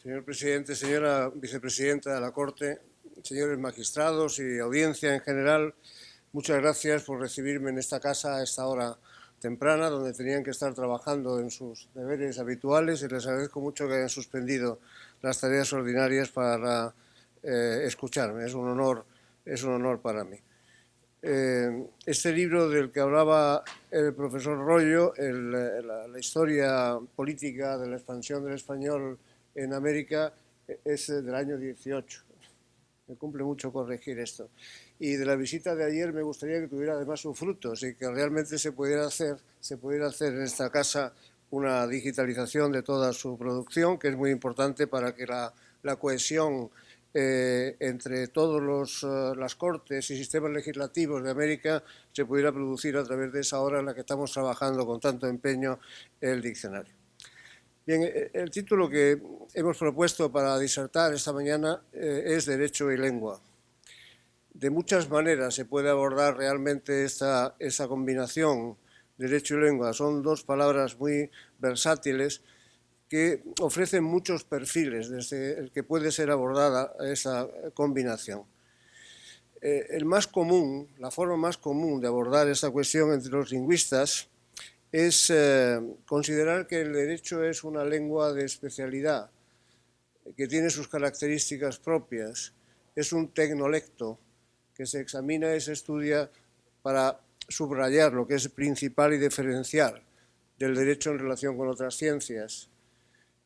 Señor presidente, señora vicepresidenta de la Corte, señores magistrados y audiencia en general, muchas gracias por recibirme en esta casa a esta hora temprana, donde tenían que estar trabajando en sus deberes habituales, y les agradezco mucho que hayan suspendido las tareas ordinarias para escucharme. Es un honor para mí. Este libro del que hablaba el profesor Royo, la historia política de la expansión del español en América, es del año 18. Me cumple mucho corregir esto. Y de la visita de ayer me gustaría que tuviera además sus frutos y que realmente se pudiera hacer en esta casa una digitalización de toda su producción, que es muy importante para que la cohesión entre todas las cortes y sistemas legislativos de América se pudiera producir a través de esa hora en la que estamos trabajando con tanto empeño el diccionario. Bien, el título que hemos propuesto para disertar esta mañana es Derecho y Lengua. De muchas maneras se puede abordar realmente esa combinación, derecho y lengua. Son dos palabras muy versátiles que ofrecen muchos perfiles desde el que puede ser abordada esa combinación. La forma más común de abordar esta cuestión entre los lingüistas es considerar que el derecho es una lengua de especialidad, que tiene sus características propias, es un tecnolecto que se examina y se estudia para subrayar lo que es principal y diferencial del derecho en relación con otras ciencias.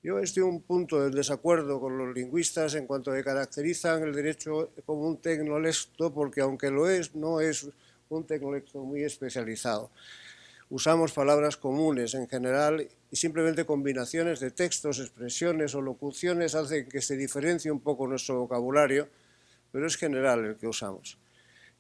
Yo estoy un punto de desacuerdo con los lingüistas en cuanto a que caracterizan el derecho como un tecnolecto, porque aunque lo es, no es un tecnolecto muy especializado. Usamos palabras comunes en general y simplemente combinaciones de textos, expresiones o locuciones hacen que se diferencie un poco nuestro vocabulario, pero es general el que usamos.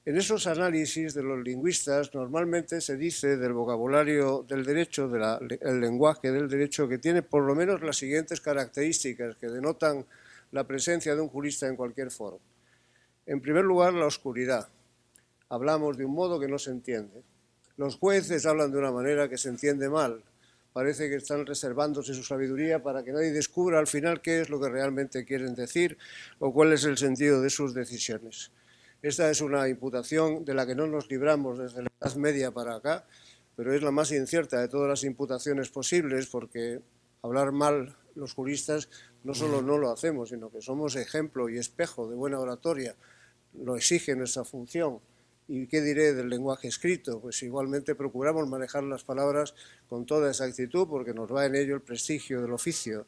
En esos análisis de los lingüistas normalmente se dice del vocabulario del derecho, el lenguaje del derecho, que tiene por lo menos las siguientes características que denotan la presencia de un jurista en cualquier foro. En primer lugar, la oscuridad. Hablamos de un modo que no se entiende. Los jueces hablan de una manera que se entiende mal. Parece que están reservándose su sabiduría para que nadie descubra al final qué es lo que realmente quieren decir o cuál es el sentido de sus decisiones. Esta es una imputación de la que no nos libramos desde la Edad Media para acá, pero es la más incierta de todas las imputaciones posibles, porque hablar mal los juristas no solo no lo hacemos, sino que somos ejemplo y espejo de buena oratoria. Lo exige nuestra función. ¿Y qué diré del lenguaje escrito? Pues igualmente procuramos manejar las palabras con toda exactitud, porque nos va en ello el prestigio del oficio.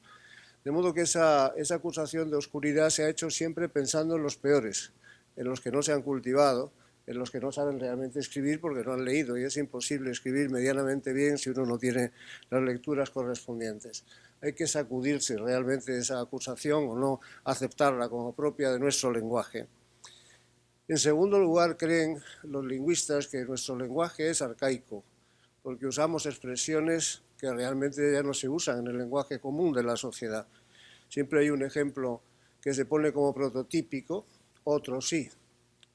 De modo que esa acusación de oscuridad se ha hecho siempre pensando en los peores, en los que no se han cultivado, en los que no saben realmente escribir porque no han leído, y es imposible escribir medianamente bien si uno no tiene las lecturas correspondientes. Hay que sacudirse realmente de esa acusación o no aceptarla como propia de nuestro lenguaje. En segundo lugar, creen los lingüistas que nuestro lenguaje es arcaico, porque usamos expresiones que realmente ya no se usan en el lenguaje común de la sociedad. Siempre hay un ejemplo que se pone como prototípico, otro sí.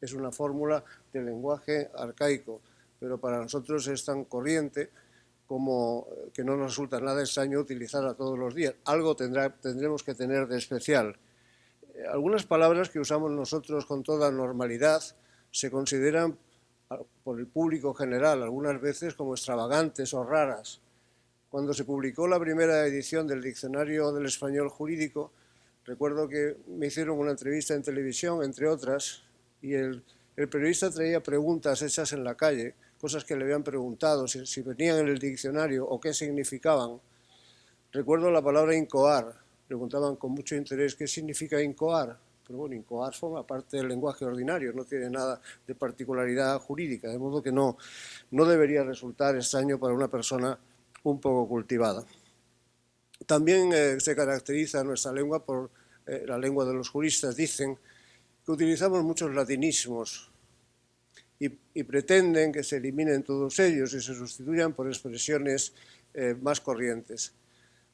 Es una fórmula de lenguaje arcaico, pero para nosotros es tan corriente como que no nos resulta nada extraño utilizarla todos los días. Algo tendremos que tener de especial. Algunas palabras que usamos nosotros con toda normalidad se consideran por el público general algunas veces como extravagantes o raras. Cuando se publicó la primera edición del Diccionario del Español Jurídico, recuerdo que me hicieron una entrevista en televisión, entre otras, y el periodista traía preguntas hechas en la calle, cosas que le habían preguntado, si venían en el diccionario o qué significaban. Recuerdo la palabra incoar. Preguntaban con mucho interés qué significa incoar. Pero bueno, incoar forma parte del lenguaje ordinario, no tiene nada de particularidad jurídica, de modo que no debería resultar extraño para una persona un poco cultivada. También se caracteriza nuestra lengua por la lengua de los juristas. Dicen que utilizamos muchos latinismos y pretenden que se eliminen todos ellos y se sustituyan por expresiones más corrientes.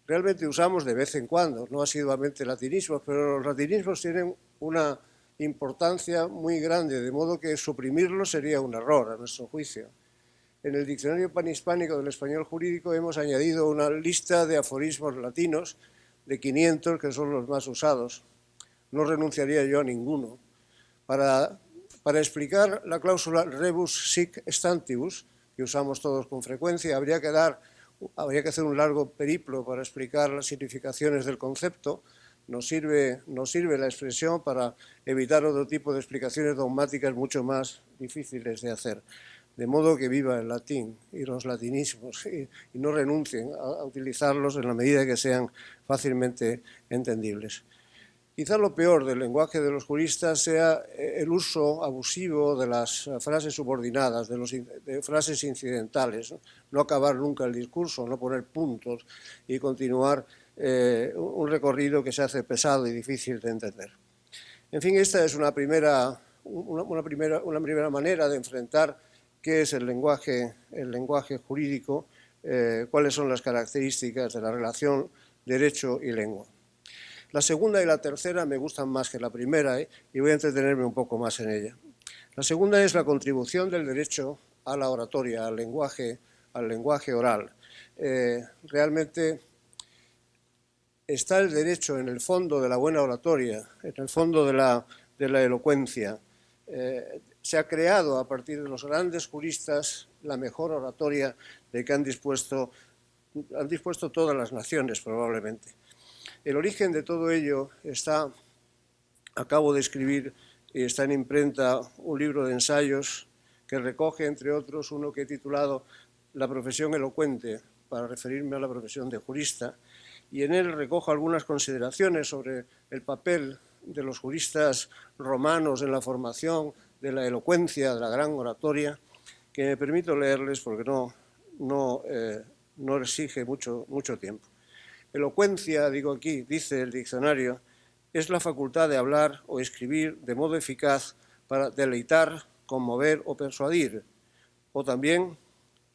Realmente usamos de vez en cuando, no asiduamente latinismos, pero los latinismos tienen una importancia muy grande, de modo que suprimirlos sería un error a nuestro juicio. En el Diccionario Panhispánico del Español Jurídico hemos añadido una lista de aforismos latinos de 500, que son los más usados. No renunciaría yo a ninguno. Para explicar la cláusula rebus sic stantibus, que usamos todos con frecuencia, habría que hacer un largo periplo para explicar las significaciones del concepto. Nos sirve la expresión para evitar otro tipo de explicaciones dogmáticas mucho más difíciles de hacer. De modo que viva el latín y los latinismos y no renuncien a utilizarlos en la medida que sean fácilmente entendibles. Quizá lo peor del lenguaje de los juristas sea el uso abusivo de las frases subordinadas, de frases incidentales, no acabar nunca el discurso, no poner puntos y continuar un recorrido que se hace pesado y difícil de entender. En fin, esta es una primera manera de enfrentar qué es el lenguaje jurídico, cuáles son las características de la relación derecho y lengua. La segunda y la tercera me gustan más que la primera y voy a entretenerme un poco más en ella. La segunda es la contribución del derecho a la oratoria, al lenguaje oral. Realmente está el derecho en el fondo de la buena oratoria, en el fondo de la elocuencia. Se ha creado a partir de los grandes juristas la mejor oratoria de que han dispuesto todas las naciones probablemente. El origen de todo ello acabo de escribir y está en imprenta un libro de ensayos que recoge, entre otros, uno que he titulado La profesión elocuente, para referirme a la profesión de jurista, y en él recojo algunas consideraciones sobre el papel de los juristas romanos en la formación de la elocuencia, de la gran oratoria, que me permito leerles porque no exige mucho tiempo. Elocuencia, digo aquí, dice el diccionario, es la facultad de hablar o escribir de modo eficaz para deleitar, conmover o persuadir. O también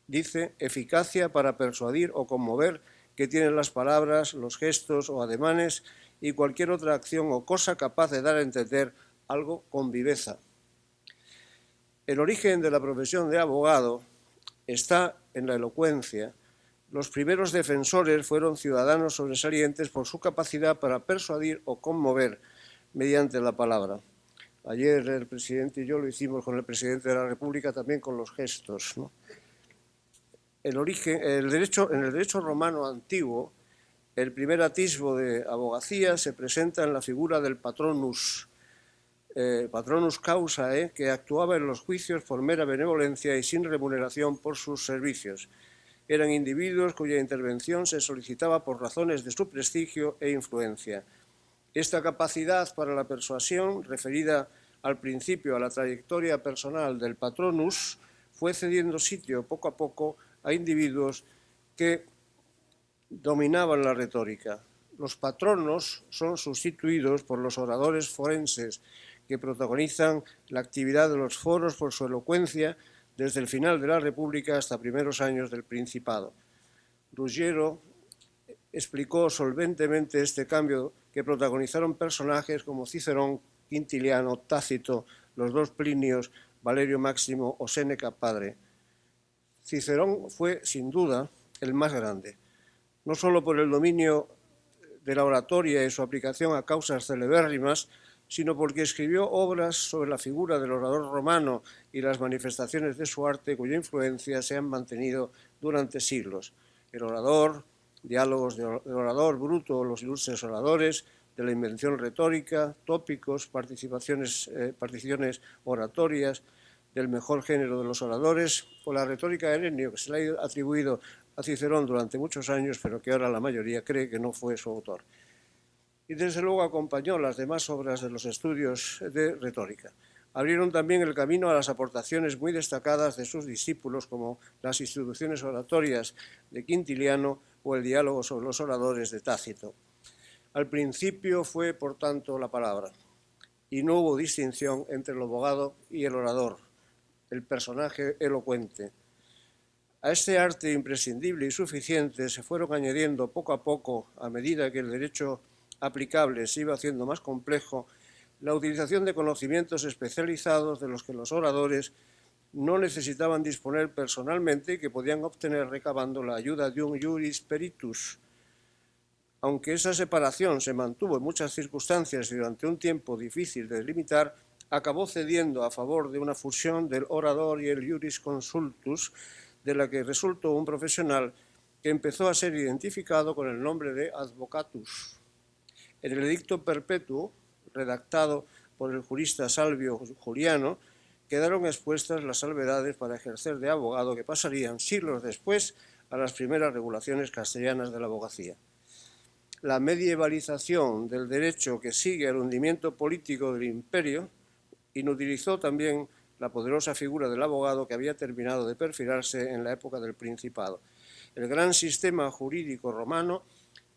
dice eficacia para persuadir o conmover que tienen las palabras, los gestos o ademanes y cualquier otra acción o cosa capaz de dar a entender algo con viveza. El origen de la profesión de abogado está en la elocuencia. Los primeros defensores fueron ciudadanos sobresalientes por su capacidad para persuadir o conmover mediante la palabra. Ayer el presidente y yo lo hicimos con el presidente de la República, también con los gestos, ¿no? En el derecho romano antiguo, el primer atisbo de abogacía se presenta en la figura del patronus causae, que actuaba en los juicios por mera benevolencia y sin remuneración por sus servicios. Eran individuos cuya intervención se solicitaba por razones de su prestigio e influencia. Esta capacidad para la persuasión, referida al principio a la trayectoria personal del patronus, fue cediendo sitio poco a poco a individuos que dominaban la retórica. Los patronos son sustituidos por los oradores forenses, que protagonizan la actividad de los foros por su elocuencia desde el final de la República hasta primeros años del Principado. Ruggiero explicó solventemente este cambio que protagonizaron personajes como Cicerón, Quintiliano, Tácito, los dos Plinios, Valerio Máximo o Séneca padre. Cicerón fue, sin duda, el más grande, no solo por el dominio de la oratoria y su aplicación a causas celebérrimas, sino porque escribió obras sobre la figura del orador romano y las manifestaciones de su arte cuya influencia se han mantenido durante siglos. El orador, diálogos del orador bruto, los ilustres oradores, de la invención retórica, tópicos, particiones oratorias, del mejor género de los oradores, o la retórica de Herenio, que se le ha atribuido a Cicerón durante muchos años, pero que ahora la mayoría cree que no fue su autor. Y desde luego acompañó las demás obras de los estudios de retórica. Abrieron también el camino a las aportaciones muy destacadas de sus discípulos, como las instituciones oratorias de Quintiliano o el diálogo sobre los oradores de Tácito. Al principio fue, por tanto, la palabra, y no hubo distinción entre el abogado y el orador, el personaje elocuente. A este arte imprescindible y suficiente se fueron añadiendo poco a poco, a medida que el derecho aplicable se iba haciendo más complejo, la utilización de conocimientos especializados de los que los oradores no necesitaban disponer personalmente y que podían obtener recabando la ayuda de un juris peritus. aunque esa separación se mantuvo en muchas circunstancias y durante un tiempo difícil de delimitar, acabó cediendo a favor de una fusión del orador y el jurisconsultus, de la que resultó un profesional que empezó a ser identificado con el nombre de advocatus. En el edicto perpetuo, redactado por el jurista Salvio Juliano, quedaron expuestas las salvedades para ejercer de abogado que pasarían siglos después a las primeras regulaciones castellanas de la abogacía. La medievalización del derecho que sigue al hundimiento político del imperio inutilizó también la poderosa figura del abogado que había terminado de perfilarse en la época del Principado. El gran sistema jurídico romano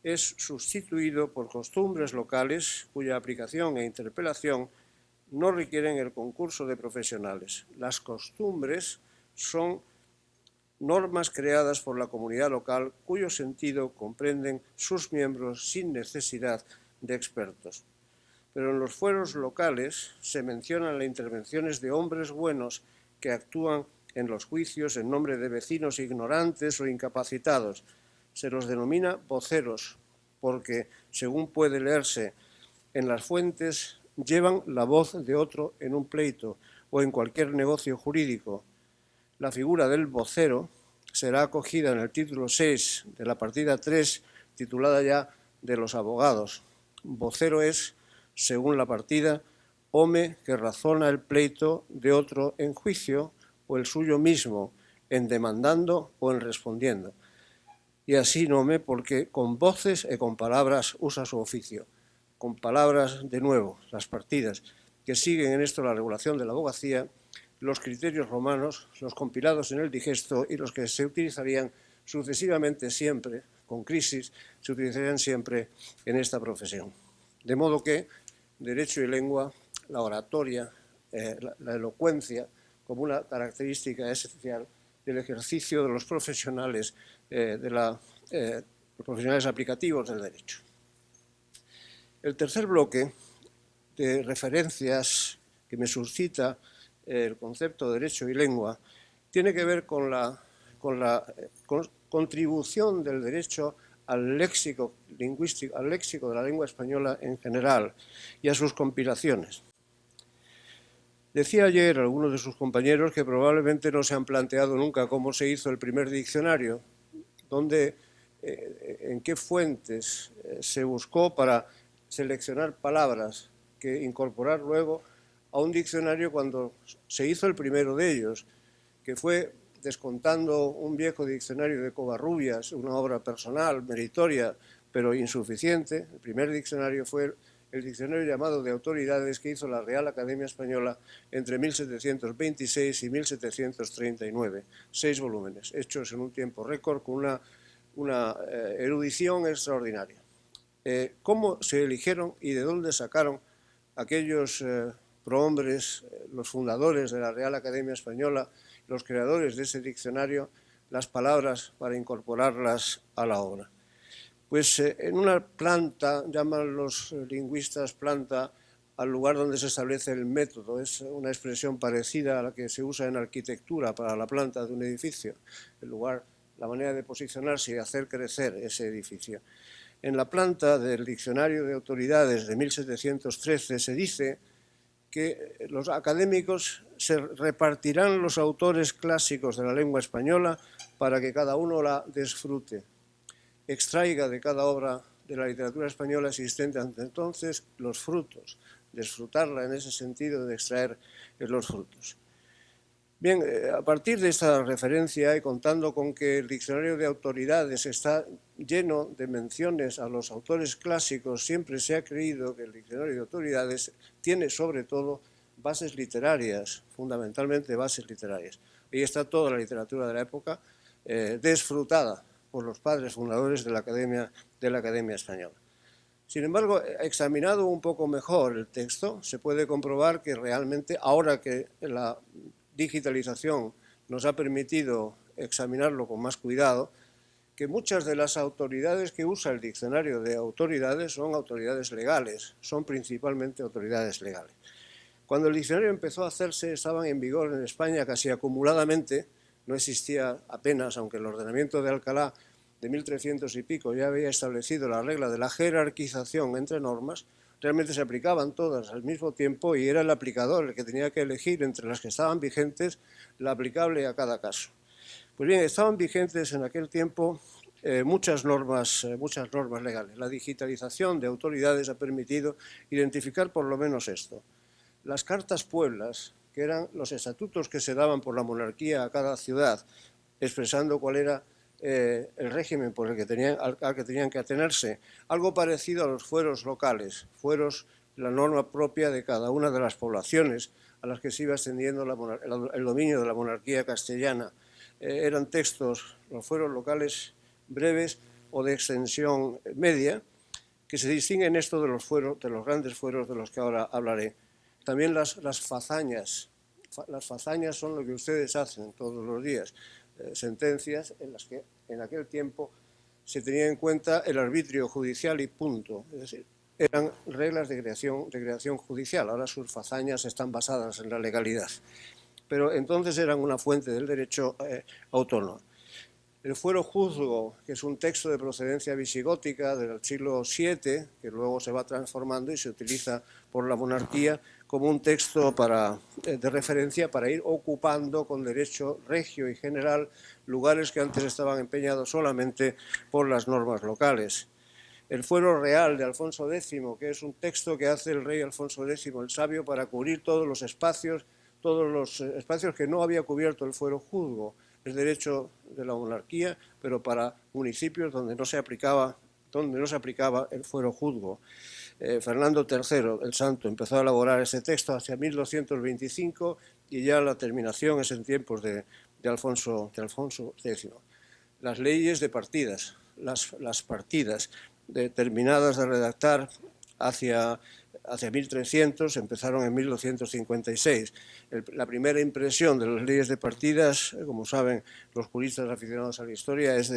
es sustituido por costumbres locales cuya aplicación e interpelación no requieren el concurso de profesionales. Las costumbres son normas creadas por la comunidad local cuyo sentido comprenden sus miembros sin necesidad de expertos. Pero en los fueros locales se mencionan las intervenciones de hombres buenos que actúan en los juicios en nombre de vecinos ignorantes o incapacitados. Se los denomina voceros porque, según puede leerse en las fuentes, llevan la voz de otro en un pleito o en cualquier negocio jurídico. La figura del vocero será acogida en el título 6 de la partida 3, titulada ya de los abogados. Vocero es, según la partida, home que razona el pleito de otro en juicio o el suyo mismo, en demandando o en respondiendo. Y así nome porque con voces e con palabras usa su oficio. Con palabras, de nuevo, las partidas que siguen en esto la regulación de la abogacía, los criterios romanos, los compilados en el digesto y los que se utilizarían sucesivamente siempre, con crisis, se utilizarían siempre en esta profesión. De modo que derecho y lengua, la oratoria, la elocuencia, como una característica esencial del ejercicio de los profesionales, los profesionales aplicativos del derecho. El tercer bloque de referencias que me suscita el concepto de derecho y lengua tiene que ver con la contribución del derecho al léxico lingüístico, al léxico de la lengua española en general y a sus compilaciones. Decía ayer algunos de sus compañeros que probablemente no se han planteado nunca cómo se hizo el primer diccionario, en qué fuentes se buscó para seleccionar palabras que incorporar luego a un diccionario cuando se hizo el primero de ellos, que fue, descontando un viejo diccionario de Covarrubias, una obra personal, meritoria, pero insuficiente. El primer diccionario fue el diccionario llamado de autoridades que hizo la Real Academia Española entre 1726 y 1739. 6 volúmenes, hechos en un tiempo récord con una erudición extraordinaria. ¿Cómo se eligieron y de dónde sacaron aquellos prohombres, los fundadores de la Real Academia Española, los creadores de ese diccionario, las palabras para incorporarlas a la obra? Pues en una planta, llaman los lingüistas planta al lugar donde se establece el método. Es una expresión parecida a la que se usa en arquitectura para la planta de un edificio, el lugar, la manera de posicionarse y hacer crecer ese edificio. En la planta del Diccionario de Autoridades de 1713 se dice que los académicos se repartirán los autores clásicos de la lengua española para que cada uno la disfrute. Extraiga de cada obra de la literatura española existente hasta entonces los frutos, disfrutarla en ese sentido de extraer los frutos. Bien, a partir de esta referencia y contando con que el diccionario de autoridades está lleno de menciones a los autores clásicos, siempre se ha creído que el diccionario de autoridades tiene sobre todo bases literarias, fundamentalmente bases literarias. Ahí está toda la literatura de la época disfrutada por los padres fundadores de la Academia Española. Sin embargo, examinado un poco mejor el texto, se puede comprobar que realmente, ahora que la digitalización nos ha permitido examinarlo con más cuidado, que muchas de las autoridades que usa el diccionario de autoridades son autoridades legales, son principalmente autoridades legales. Cuando el diccionario empezó a hacerse, estaban en vigor en España casi acumuladamente, no existía apenas, aunque el ordenamiento de Alcalá de 1300 y pico, ya había establecido la regla de la jerarquización entre normas, realmente se aplicaban todas al mismo tiempo y era el aplicador el que tenía que elegir entre las que estaban vigentes la aplicable a cada caso. Pues bien, estaban vigentes en aquel tiempo muchas normas legales. La digitalización de autoridades ha permitido identificar por lo menos esto. Las cartas pueblas, que eran los estatutos que se daban por la monarquía a cada ciudad, expresando cuál era el régimen por el que al que tenían que atenerse, algo parecido a los fueros locales, fueros, la norma propia de cada una de las poblaciones a las que se iba extendiendo el dominio de la monarquía castellana. Eran textos, los fueros locales breves o de extensión media, que se distinguen esto de los grandes fueros de los que ahora hablaré. También las fazañas. Las fazañas son lo que ustedes hacen todos los días, sentencias en las que en aquel tiempo se tenía en cuenta el arbitrio judicial y punto. Es decir, eran reglas de creación judicial. Ahora sus fazañas están basadas en la legalidad, pero entonces eran una fuente del derecho autónomo. El fuero juzgo, que es un texto de procedencia visigótica del siglo VII, que luego se va transformando y se utiliza por la monarquía como un texto de referencia para ir ocupando con derecho regio y general lugares que antes estaban empeñados solamente por las normas locales. El fuero real de Alfonso X, que es un texto que hace el rey Alfonso X, el sabio, para cubrir todos los espacios que no había cubierto el fuero juzgo. Es derecho de la monarquía, pero para municipios donde no se aplicaba el fuero juzgo. Fernando III, el Santo, empezó a elaborar ese texto hacia 1225 y ya la terminación es en tiempos de Alfonso X. Las leyes de partidas, las partidas terminadas de redactar hacia 1300, empezaron en 1256. La primera impresión de las leyes de partidas, como saben los juristas aficionados a la historia, es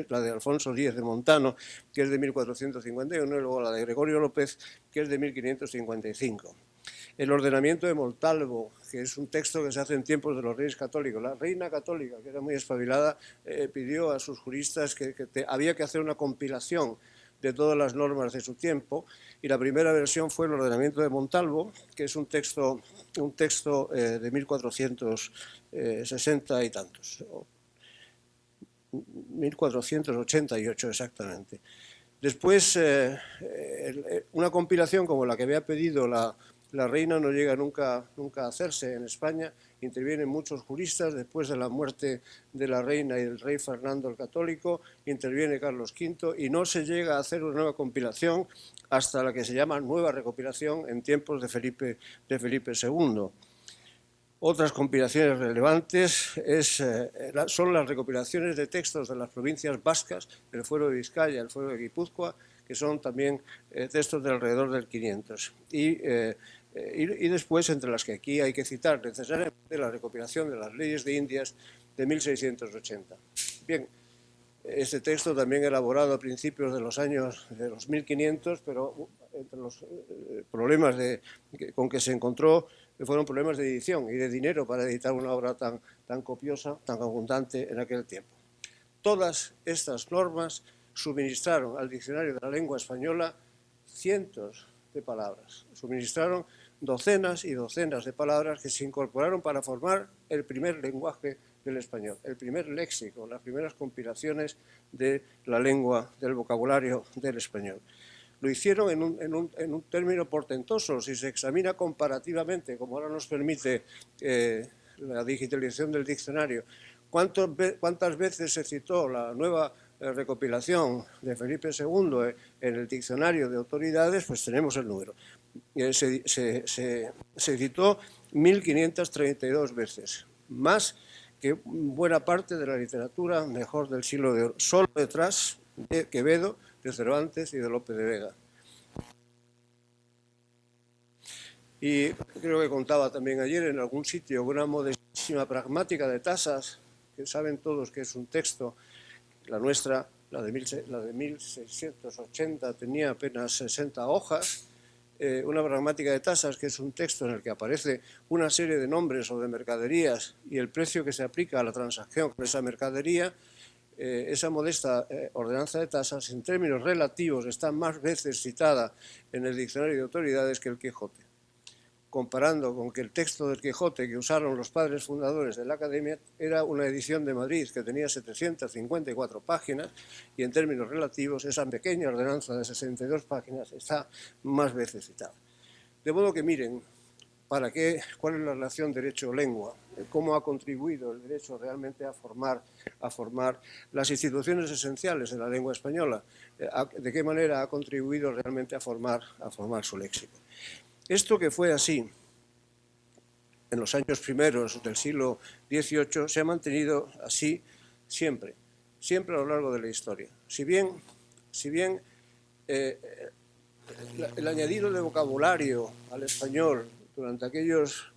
la de Alfonso X de Montano, que es de 1451, y luego la de Gregorio López, que es de 1555. El ordenamiento de Montalvo, que es un texto que se hace en tiempos de los reyes católicos. La reina católica, que era muy espabilada, pidió a sus juristas que había que hacer una compilación de todas las normas de su tiempo, y la primera versión fue el ordenamiento de Montalvo, que es un texto de 1460 y tantos, 1488 exactamente. Después, una compilación como la que había pedido la reina no llega nunca a hacerse en España. Intervienen muchos juristas. Después de la muerte de la reina y del rey Fernando el Católico, interviene Carlos V y no se llega a hacer una nueva compilación hasta la que se llama nueva recopilación en tiempos de Felipe II. Otras compilaciones relevantes son las recopilaciones de textos de las provincias vascas, el fuero de Vizcaya, el fuero de Guipúzcoa, que son también textos de alrededor del 500. Y después, entre las que aquí hay que citar necesariamente, la recopilación de las leyes de Indias de 1680. Bien, este texto también elaborado a principios de los 1500, pero entre los problemas con que se encontró fueron problemas de edición y de dinero para editar una obra tan copiosa, tan abundante en aquel tiempo. Todas estas normas suministraron al diccionario de la lengua española cientos de palabras, suministraron docenas y docenas de palabras que se incorporaron para formar el primer lenguaje del español, el primer léxico, las primeras compilaciones de la lengua, del vocabulario del español. Lo hicieron en un término portentoso. Si se examina comparativamente, como ahora nos permite la digitalización del diccionario, cuántas veces se citó la nueva recopilación de Felipe II en el diccionario de autoridades, pues tenemos el número. Se citó 1532 veces, más que buena parte de la literatura mejor del siglo de oro, solo detrás de Quevedo, de Cervantes y de Lope de Vega. Y creo que contaba también ayer en algún sitio una modestísima pragmática de tasas, que saben todos que es un texto. La nuestra, la de 1680, tenía apenas 60 hojas. Una pragmática de tasas, que es un texto en el que aparece una serie de nombres o de mercaderías y el precio que se aplica a la transacción con esa mercadería, esa modesta ordenanza de tasas, en términos relativos, está más veces citada en el Diccionario de Autoridades que el Quijote, comparando con que el texto del Quijote que usaron los padres fundadores de la Academia era una edición de Madrid que tenía 754 páginas y en términos relativos esa pequeña ordenanza de 62 páginas está más veces citada. De modo que miren, ¿cuál es la relación derecho-lengua? ¿Cómo ha contribuido el derecho realmente a formar las instituciones esenciales de la lengua española? ¿De qué manera ha contribuido realmente a formar su léxico? Esto que fue así en los años primeros del siglo XVIII se ha mantenido así siempre a lo largo de la historia. Si bien el añadido de vocabulario al español durante aquellos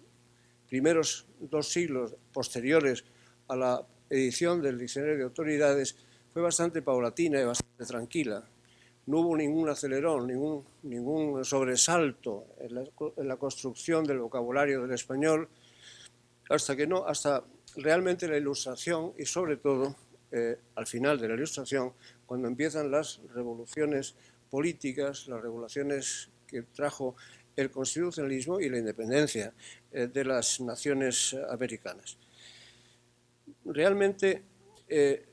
primeros 2 siglos posteriores a la edición del Diccionario de Autoridades fue bastante paulatina y bastante tranquila. No hubo ningún acelerón, ningún sobresalto en la construcción del vocabulario del español hasta realmente la Ilustración y sobre todo al final de la Ilustración, cuando empiezan las revoluciones políticas, las revoluciones que trajo el constitucionalismo y la independencia de las naciones americanas. Realmente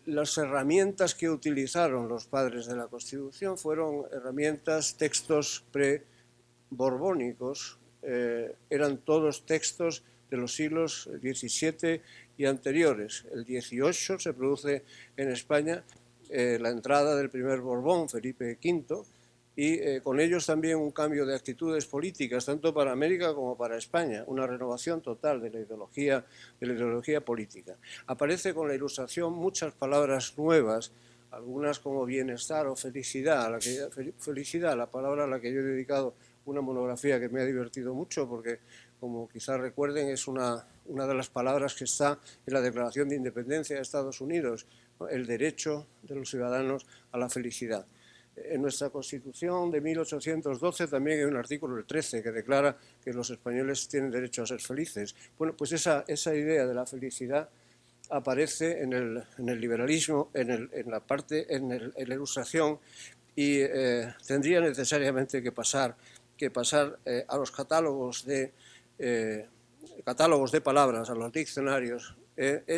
las herramientas que utilizaron los padres de la Constitución fueron herramientas, textos pre-borbónicos, eran todos textos de los siglos XVII y anteriores. El XVIII se produce en España la entrada del primer Borbón, Felipe V, y con ellos también un cambio de actitudes políticas, tanto para América como para España, una renovación total de la ideología política. Aparece con la Ilustración muchas palabras nuevas, algunas como bienestar o felicidad, la palabra a la que yo he dedicado una monografía que me ha divertido mucho porque, como quizás recuerden, es una de las palabras que está en la Declaración de Independencia de Estados Unidos, ¿no? El derecho de los ciudadanos a la felicidad. En nuestra Constitución de 1812 también hay un artículo, el 13, que declara que los españoles tienen derecho a ser felices. Bueno, pues esa idea de la felicidad aparece en el liberalismo, en la Ilustración, y tendría necesariamente que pasar a los catálogos de palabras, a los diccionarios,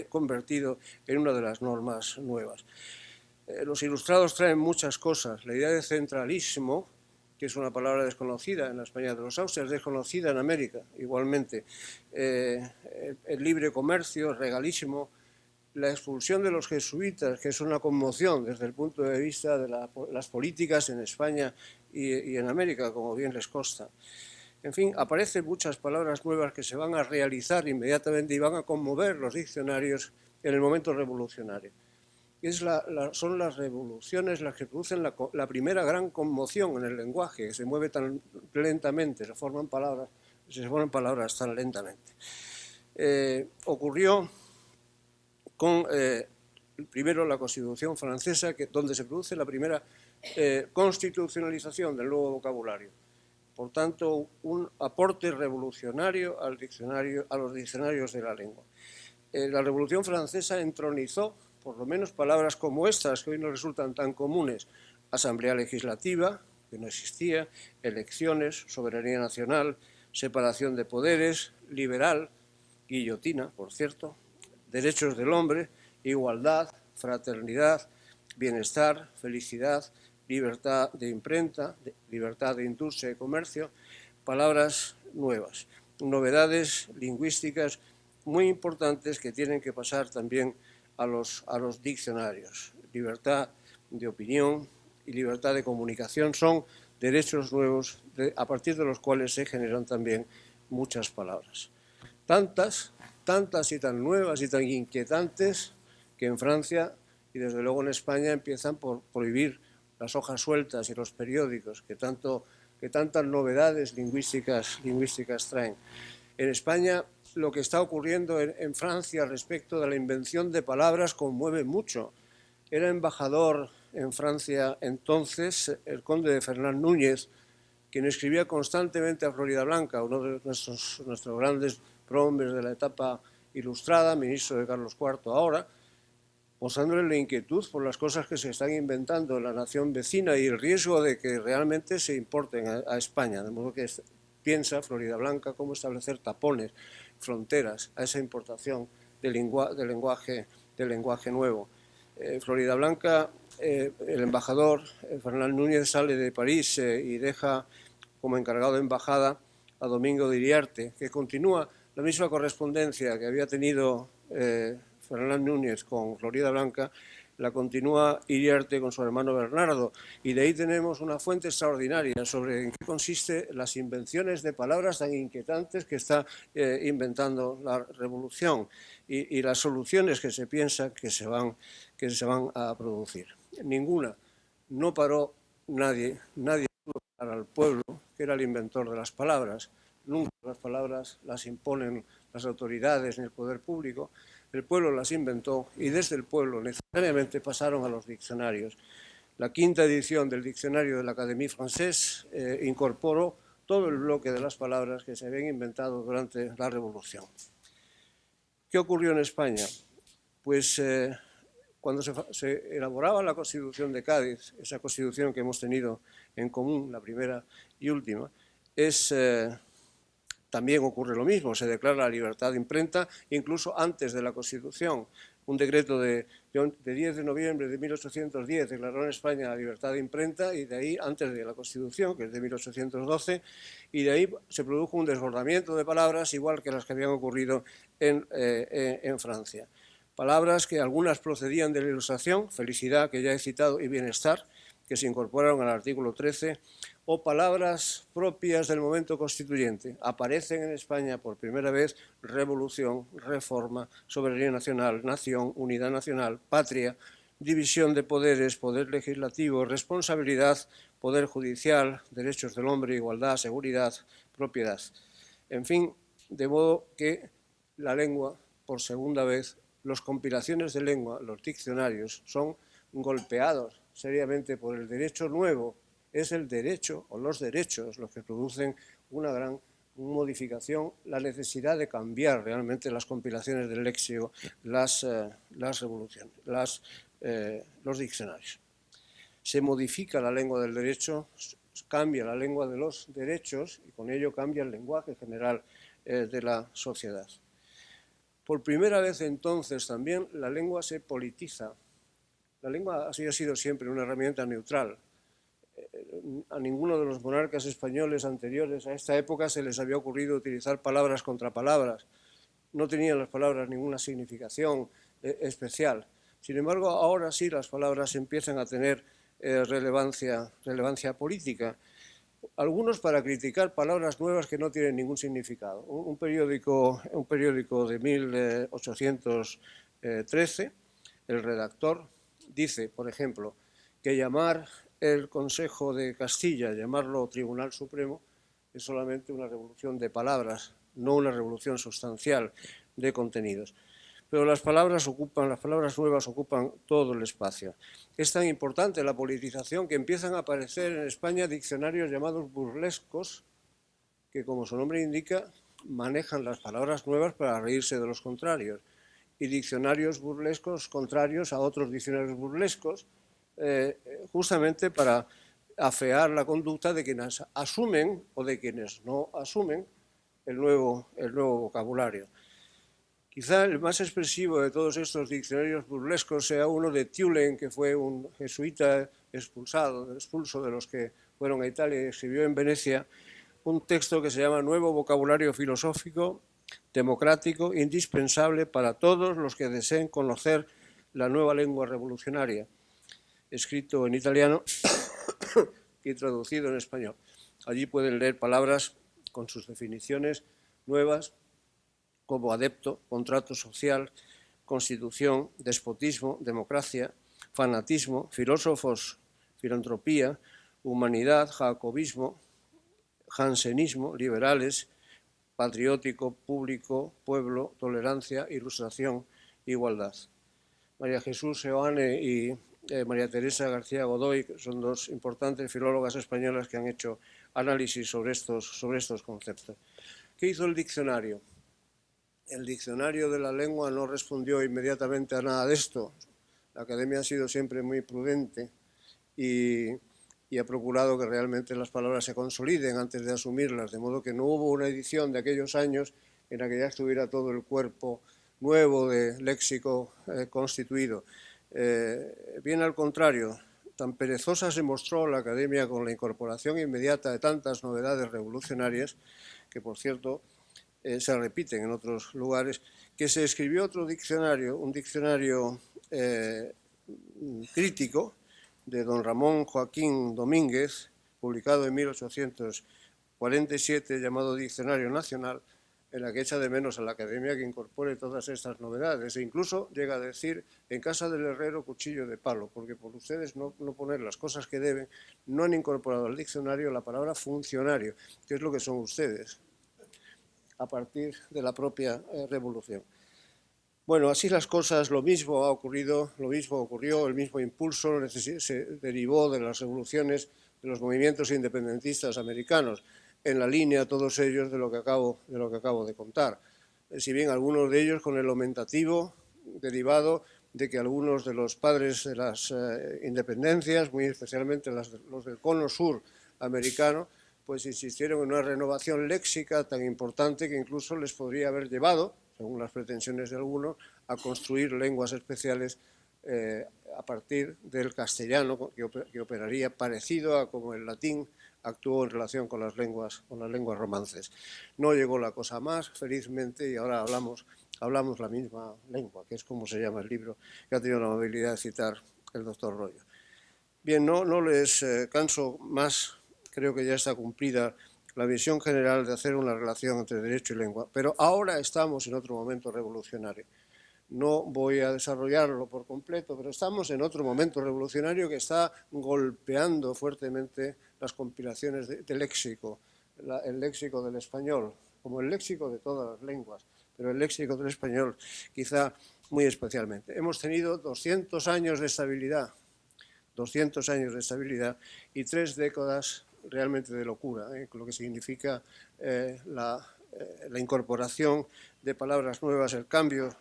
convertido en una de las normas nuevas. Los ilustrados traen muchas cosas. La idea de centralismo, que es una palabra desconocida en la España de los Austrias, desconocida en América igualmente. El libre comercio, el regalismo, la expulsión de los jesuitas, que es una conmoción desde el punto de vista de las políticas en España y en América, como bien les consta. En fin, aparecen muchas palabras nuevas que se van a realizar inmediatamente y van a conmover los diccionarios en el momento revolucionario. Son las revoluciones las que producen la primera gran conmoción en el lenguaje, que se mueve tan lentamente, se forman palabras tan lentamente. Ocurrió con primero la Constitución francesa, donde se produce la primera constitucionalización del nuevo vocabulario. Por tanto, un aporte revolucionario a los diccionarios de la lengua. La Revolución Francesa entronizó por lo menos palabras como estas, que hoy nos resultan tan comunes: asamblea legislativa, que no existía, elecciones, soberanía nacional, separación de poderes, liberal, guillotina, por cierto, derechos del hombre, igualdad, fraternidad, bienestar, felicidad, libertad de imprenta, libertad de industria y comercio, palabras nuevas, novedades lingüísticas muy importantes que tienen que pasar también a los diccionarios. Libertad de opinión y libertad de comunicación son derechos nuevos a partir de los cuales se generan también muchas palabras. Tantas y tan nuevas y tan inquietantes que en Francia y desde luego en España empiezan por prohibir las hojas sueltas y los periódicos que tantas novedades lingüísticas traen. En España lo que está ocurriendo en Francia respecto de la invención de palabras conmueve mucho. Era embajador en Francia entonces el conde de Fernán Núñez, quien escribía constantemente a Floridablanca, uno de nuestros grandes prohombres de la etapa ilustrada, ministro de Carlos IV ahora, mostrándole la inquietud por las cosas que se están inventando en la nación vecina y el riesgo de que realmente se importen a España. De modo que piensa Floridablanca cómo establecer tapones, fronteras a esa importación de lenguaje nuevo. Floridablanca, el embajador Fernán Núñez sale de París y deja como encargado de embajada a Domingo de Iriarte, que continúa la misma correspondencia que había tenido Fernán Núñez con Floridablanca, la continúa Iriarte con su hermano Bernardo, y de ahí tenemos una fuente extraordinaria sobre en qué consiste las invenciones de palabras tan inquietantes que está inventando la revolución y las soluciones que se piensa que se van a producir. Ninguna, no paró nadie pudo parar al pueblo, que era el inventor de las palabras. Nunca las palabras las imponen las autoridades ni el poder público. El pueblo las inventó y desde el pueblo necesariamente pasaron a los diccionarios. La quinta edición del diccionario de la Académie Française incorporó todo el bloque de las palabras que se habían inventado durante la Revolución. ¿Qué ocurrió en España? Pues cuando se elaboraba la Constitución de Cádiz, esa Constitución que hemos tenido en común, la primera y última, también ocurre lo mismo, se declara la libertad de imprenta incluso antes de la Constitución. Un decreto de 10 de noviembre de 1810 declaró en España la libertad de imprenta y de ahí, antes de la Constitución, que es de 1812, y de ahí se produjo un desbordamiento de palabras igual que las que habían ocurrido en Francia. Palabras que algunas procedían de la Ilustración, felicidad, que ya he citado, y bienestar, que se incorporaron al artículo 13, o palabras propias del momento constituyente. Aparecen en España por primera vez revolución, reforma, soberanía nacional, nación, unidad nacional, patria, división de poderes, poder legislativo, responsabilidad, poder judicial, derechos del hombre, igualdad, seguridad, propiedad. En fin, de modo que la lengua, por segunda vez, las compilaciones de lengua, los diccionarios, son golpeados seriamente por el derecho nuevo. Es el derecho o los derechos los que producen una gran modificación, la necesidad de cambiar realmente las compilaciones del léxico, las revoluciones, los diccionarios. Se modifica la lengua del derecho, cambia la lengua de los derechos y con ello cambia el lenguaje general de la sociedad. Por primera vez entonces también la lengua se politiza. La lengua ha sido siempre una herramienta neutral. A ninguno de los monarcas españoles anteriores a esta época se les había ocurrido utilizar palabras contra palabras. No tenían las palabras ninguna significación especial. Sin embargo, ahora sí las palabras empiezan a tener relevancia política. Algunos para criticar palabras nuevas que no tienen ningún significado. Un periódico de 1813, el redactor, dice, por ejemplo, que llamar el Consejo de Castilla, llamarlo Tribunal Supremo, es solamente una revolución de palabras, no una revolución sustancial de contenidos. Pero las palabras nuevas ocupan todo el espacio. Es tan importante la politización que empiezan a aparecer en España diccionarios llamados burlescos, que como su nombre indica, manejan las palabras nuevas para reírse de los contrarios, y diccionarios burlescos contrarios a otros diccionarios burlescos, justamente para afear la conducta de quienes asumen o de quienes no asumen el nuevo vocabulario. Quizá el más expresivo de todos estos diccionarios burlescos sea uno de Tulane, que fue un jesuita expulso de los que fueron a Italia y escribió en Venecia un texto que se llama Nuevo vocabulario filosófico, democrático, indispensable para todos los que deseen conocer la nueva lengua revolucionaria, escrito en italiano y traducido en español. Allí pueden leer palabras con sus definiciones nuevas, como adepto, contrato social, constitución, despotismo, democracia, fanatismo, filósofos, filantropía, humanidad, jacobismo, jansenismo, liberales, patriótico, público, pueblo, tolerancia, ilustración, igualdad. María Jesús Seoane y María Teresa García Godoy son dos importantes filólogas españolas que han hecho análisis sobre estos conceptos. ¿Qué hizo el diccionario? El diccionario de la lengua no respondió inmediatamente a nada de esto. La Academia ha sido siempre muy prudente y ha procurado que realmente las palabras se consoliden antes de asumirlas, de modo que no hubo una edición de aquellos años en la que ya estuviera todo el cuerpo nuevo de léxico constituido. Bien al contrario, tan perezosa se mostró la Academia con la incorporación inmediata de tantas novedades revolucionarias, que por cierto se repiten en otros lugares, que se escribió otro diccionario, un diccionario crítico, de don Ramón Joaquín Domínguez, publicado en 1847, llamado Diccionario Nacional, en la que echa de menos a la Academia que incorpore todas estas novedades, e incluso llega a decir, en casa del herrero cuchillo de palo, porque por ustedes no poner las cosas que deben, no han incorporado al diccionario la palabra funcionario, que es lo que son ustedes, a partir de la propia revolución. Bueno, así las cosas, lo mismo ha ocurrido, lo mismo ocurrió, el mismo impulso se derivó de las revoluciones de los movimientos independentistas americanos, en la línea todos ellos de lo que acabo de contar. Si bien algunos de ellos con el aumentativo derivado de que algunos de los padres de las independencias, muy especialmente los del cono sur americano, pues insistieron en una renovación léxica tan importante que incluso les podría haber llevado, según las pretensiones de algunos, a construir lenguas especiales a partir del castellano, que operaría parecido a como el latín actuó en relación con las lenguas romances. No llegó la cosa más, felizmente, y ahora hablamos la misma lengua, que es como se llama el libro que ha tenido la amabilidad de citar el doctor Royo. Bien, no les canso más, creo que ya está cumplida la visión general de hacer una relación entre derecho y lengua, pero ahora estamos en otro momento revolucionario. No voy a desarrollarlo por completo, pero estamos en otro momento revolucionario que está golpeando fuertemente las compilaciones de léxico, el léxico del español, como el léxico de todas las lenguas, pero el léxico del español quizá muy especialmente. Hemos tenido 200 años de estabilidad, 200 años de estabilidad y 3 décadas realmente de locura, lo que significa la incorporación de palabras nuevas,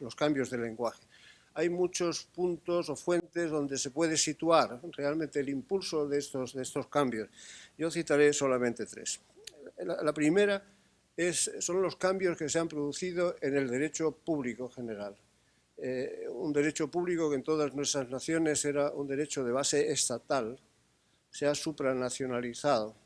los cambios del lenguaje. Hay muchos puntos o fuentes donde se puede situar realmente el impulso de estos cambios. Yo citaré solamente 3. La primera son los cambios que se han producido en el derecho público general. Un derecho público que en todas nuestras naciones era un derecho de base estatal, se ha supranacionalizado.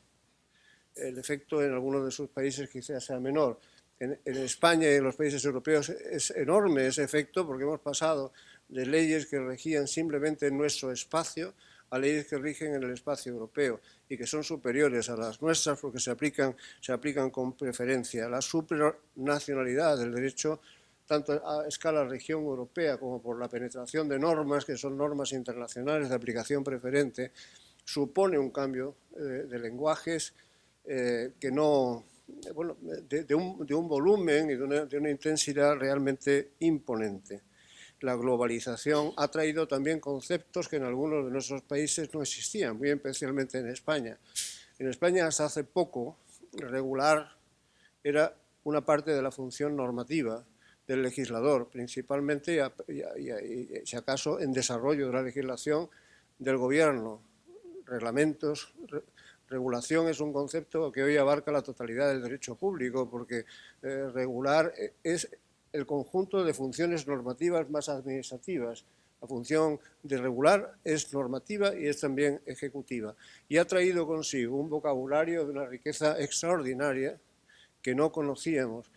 El efecto en algunos de sus países quizás sea menor. En España y en los países europeos es enorme ese efecto porque hemos pasado de leyes que regían simplemente en nuestro espacio a leyes que rigen en el espacio europeo y que son superiores a las nuestras porque se aplican con preferencia. La supranacionalidad del derecho, tanto a escala región europea como por la penetración de normas que son normas internacionales de aplicación preferente, supone un cambio de lenguajes que no, bueno, de un volumen y de una intensidad realmente imponente. La globalización ha traído también conceptos que en algunos de nuestros países no existían, muy especialmente en España. En España hasta hace poco regular era una parte de la función normativa del legislador, principalmente y si acaso en desarrollo de la legislación del gobierno. Reglamentos, regulación es un concepto que hoy abarca la totalidad del derecho público porque regular es el conjunto de funciones normativas más administrativas. La función de regular es normativa y es también ejecutiva. Y ha traído consigo un vocabulario de una riqueza extraordinaria que no conocíamos,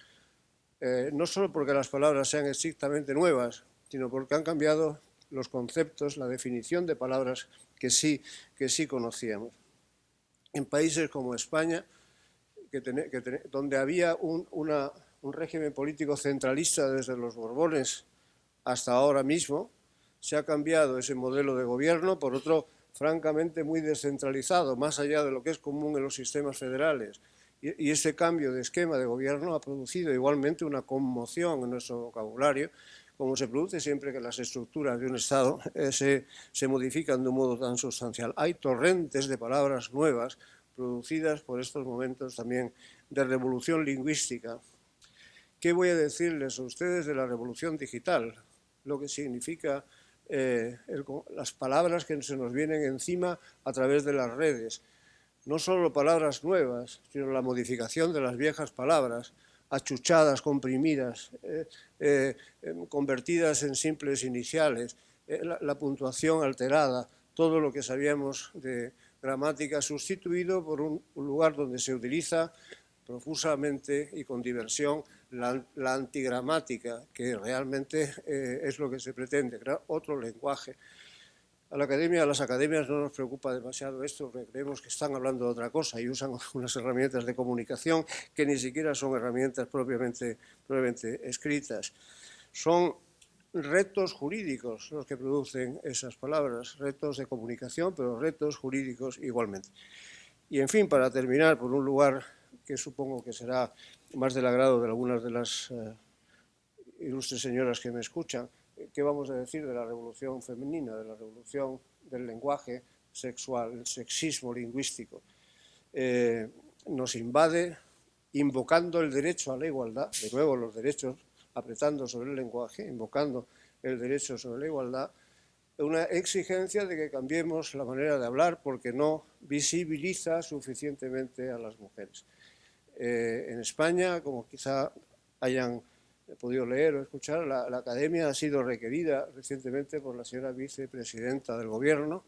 no solo porque las palabras sean estrictamente nuevas, sino porque han cambiado los conceptos, la definición de palabras que sí conocíamos. En países como España, donde había un régimen político centralista desde los Borbones hasta ahora mismo, se ha cambiado ese modelo de gobierno por otro francamente muy descentralizado, más allá de lo que es común en los sistemas federales. Y ese cambio de esquema de gobierno ha producido igualmente una conmoción en nuestro vocabulario, como se produce siempre que las estructuras de un Estado se modifican de un modo tan sustancial. Hay torrentes de palabras nuevas producidas por estos momentos también de revolución lingüística. ¿Qué voy a decirles a ustedes de la revolución digital? Lo que significa las palabras que se nos vienen encima a través de las redes. No solo palabras nuevas, sino la modificación de las viejas palabras, achuchadas, comprimidas, convertidas en simples iniciales, la puntuación alterada, todo lo que sabíamos de gramática sustituido por un lugar donde se utiliza profusamente y con diversión la antigramática, que realmente es lo que se pretende, crear otro lenguaje. A las academias no nos preocupa demasiado esto, porque creemos que están hablando de otra cosa y usan unas herramientas de comunicación que ni siquiera son herramientas propiamente escritas. Son retos jurídicos los que producen esas palabras, retos de comunicación, pero retos jurídicos igualmente. Y en fin, para terminar, por un lugar que supongo que será más del agrado de algunas de las ilustres señoras que me escuchan, ¿qué vamos a decir de la revolución femenina, de la revolución del lenguaje sexual, el sexismo lingüístico? Nos invade invocando el derecho a la igualdad, de nuevo los derechos, apretando sobre el lenguaje, invocando el derecho sobre la igualdad, una exigencia de que cambiemos la manera de hablar porque no visibiliza suficientemente a las mujeres. En España, como quizá hayan podido leer o escuchar, la Academia ha sido requerida recientemente por la señora vicepresidenta del Gobierno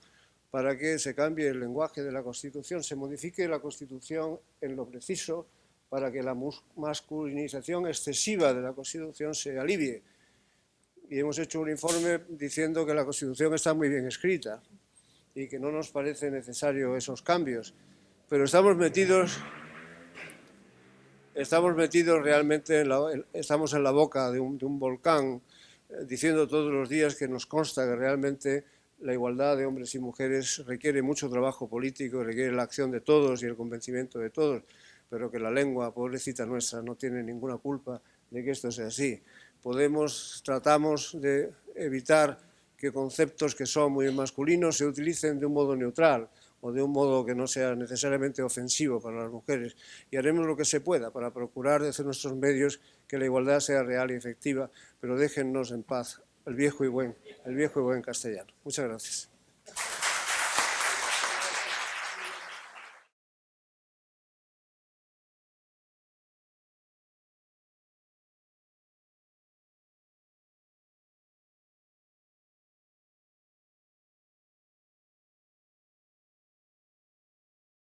para que se cambie el lenguaje de la Constitución, se modifique la Constitución en lo preciso para que la masculinización excesiva de la Constitución se alivie. Y hemos hecho un informe diciendo que la Constitución está muy bien escrita y que no nos parece necesario esos cambios, pero estamos metidos realmente, estamos en la boca de un volcán, diciendo todos los días que nos consta que realmente la igualdad de hombres y mujeres requiere mucho trabajo político, requiere la acción de todos y el convencimiento de todos, pero que la lengua, pobrecita nuestra, no tiene ninguna culpa de que esto sea así. Tratamos de evitar que conceptos que son muy masculinos se utilicen de un modo neutral o de un modo que no sea necesariamente ofensivo para las mujeres. Y haremos lo que se pueda para procurar desde nuestros medios que la igualdad sea real y efectiva, pero déjennos en paz el viejo y buen castellano. Muchas gracias.